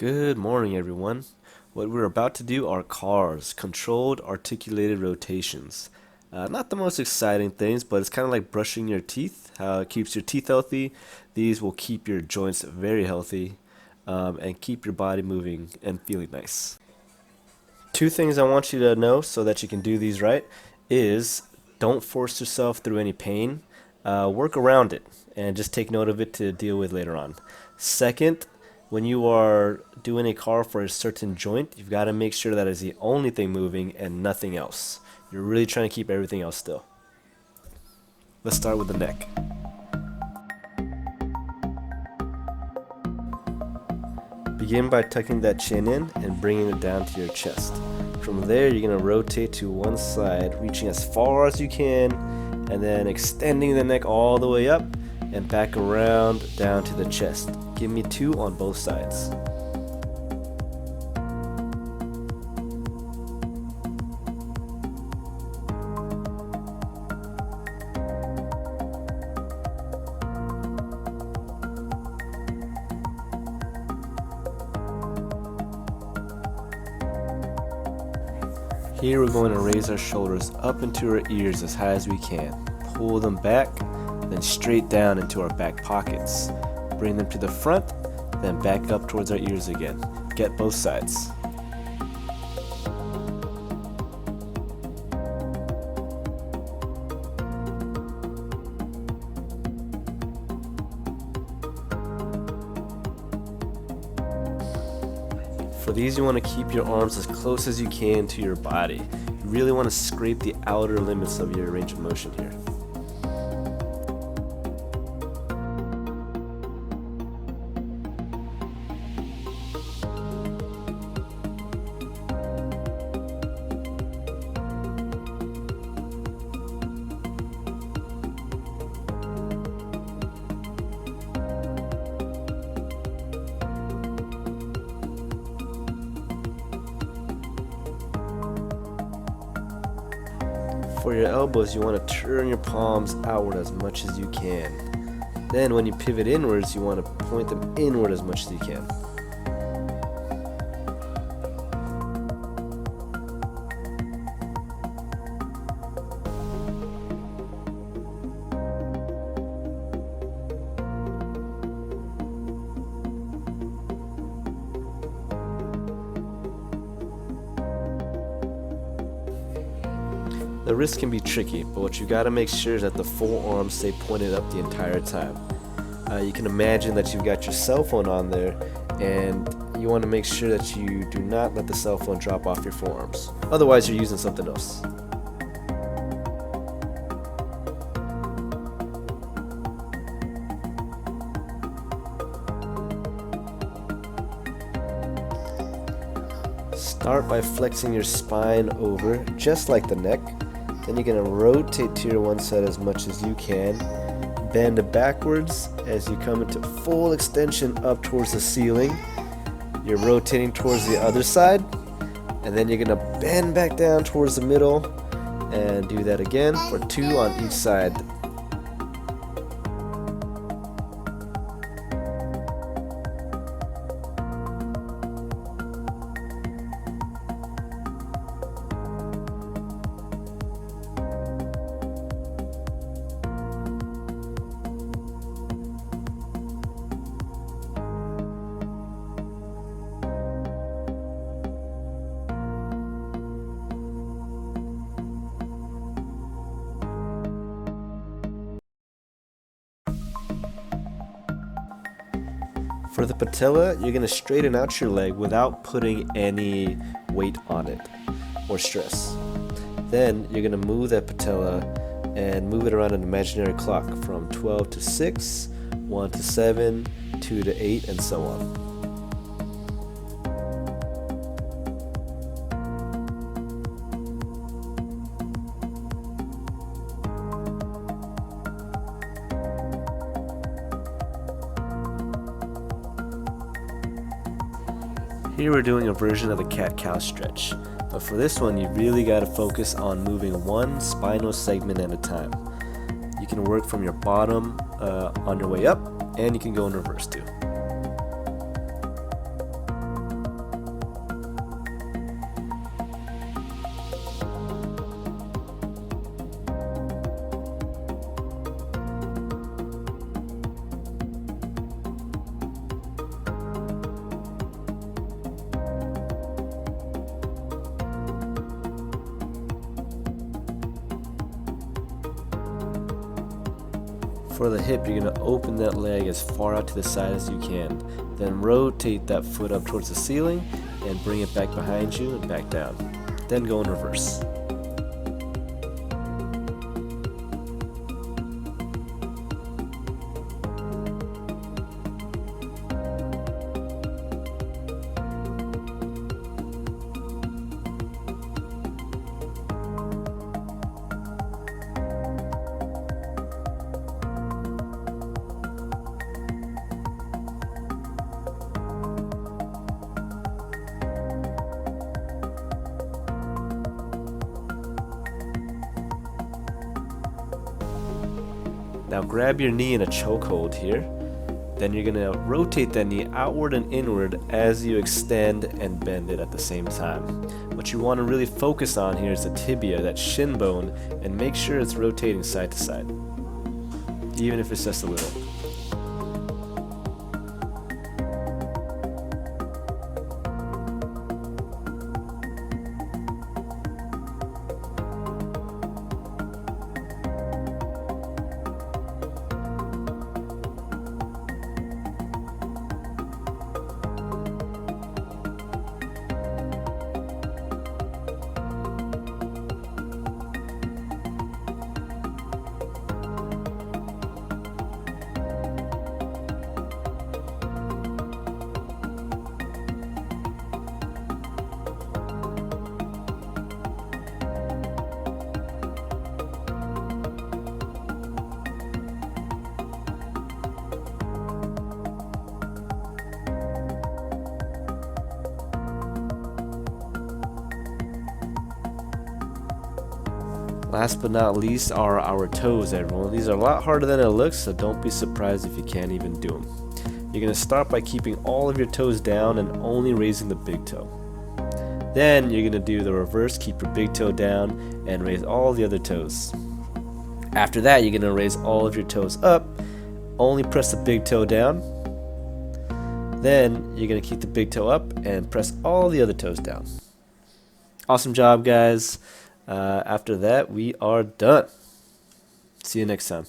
Good morning, everyone. What we're about to do are CARs, controlled articulated rotations. Not the most exciting things, but it's kind of like brushing your teeth. How it keeps your teeth healthy. These will keep your joints very healthy and keep your body moving and feeling nice. Two things I want you to know so that you can do these right is don't force yourself through any pain. Work around it and just take note of it to deal with later on. Second, when you are doing a car for a certain joint, you've got to make sure that is the only thing moving and nothing else. You're really trying to keep everything else still. Let's start with the neck. Begin by tucking that chin in and bringing it down to your chest. From there, you're going to rotate to one side, reaching as far as you can, and then extending the neck all the way up and back around down to the chest. Give me two on both sides. Here we're going to raise our shoulders up into our ears as high as we can. Pull them back, then straight down into our back pockets. Bring them to the front, then back up towards our ears again. Get both sides. For these, you want to keep your arms as close as you can to your body. You really want to scrape the outer limits of your range of motion here. For your elbows, you want to turn your palms outward as much as you can. Then when you pivot inwards, you want to point them inward as much as you can. The wrist can be tricky, but what you gotta make sure is that the forearms stay pointed up the entire time. You can imagine that you've got your cell phone on there, and you want to make sure that you do not let the cell phone drop off your forearms. Otherwise, you're using something else. Start by flexing your spine over, just like the neck. Then you're going to rotate to your one side as much as you can. Bend backwards as you come into full extension up towards the ceiling. You're rotating towards the other side. And then you're going to bend back down towards the middle. And do that again for two on each side. For the patella, you're going to straighten out your leg without putting any weight on it or stress. Then you're going to move that patella and move it around an imaginary clock from 12 to 6, 1 to 7, 2 to 8, and so on. Here we're doing a version of the cat-cow stretch, but for this one you really got to focus on moving one spinal segment at a time. You can work from your bottom on your way up, and you can go in reverse too. For the hip, you're going to open that leg as far out to the side as you can. Then rotate that foot up towards the ceiling and bring it back behind you and back down. Then go in reverse. Now grab your knee in a chokehold here. Then you're going to rotate that knee outward and inward as you extend and bend it at the same time. What you want to really focus on here is the tibia, that shin bone, and make sure it's rotating side to side, even if it's just a little. Last but not least are our toes, everyone. These are a lot harder than it looks, so don't be surprised if you can't even do them. You're going to start by keeping all of your toes down and only raising the big toe. Then you're going to do the reverse, keep your big toe down and raise all the other toes. After that, you're going to raise all of your toes up, only press the big toe down. Then you're going to keep the big toe up and press all the other toes down. Awesome job, guys. After that, we are done. See you next time.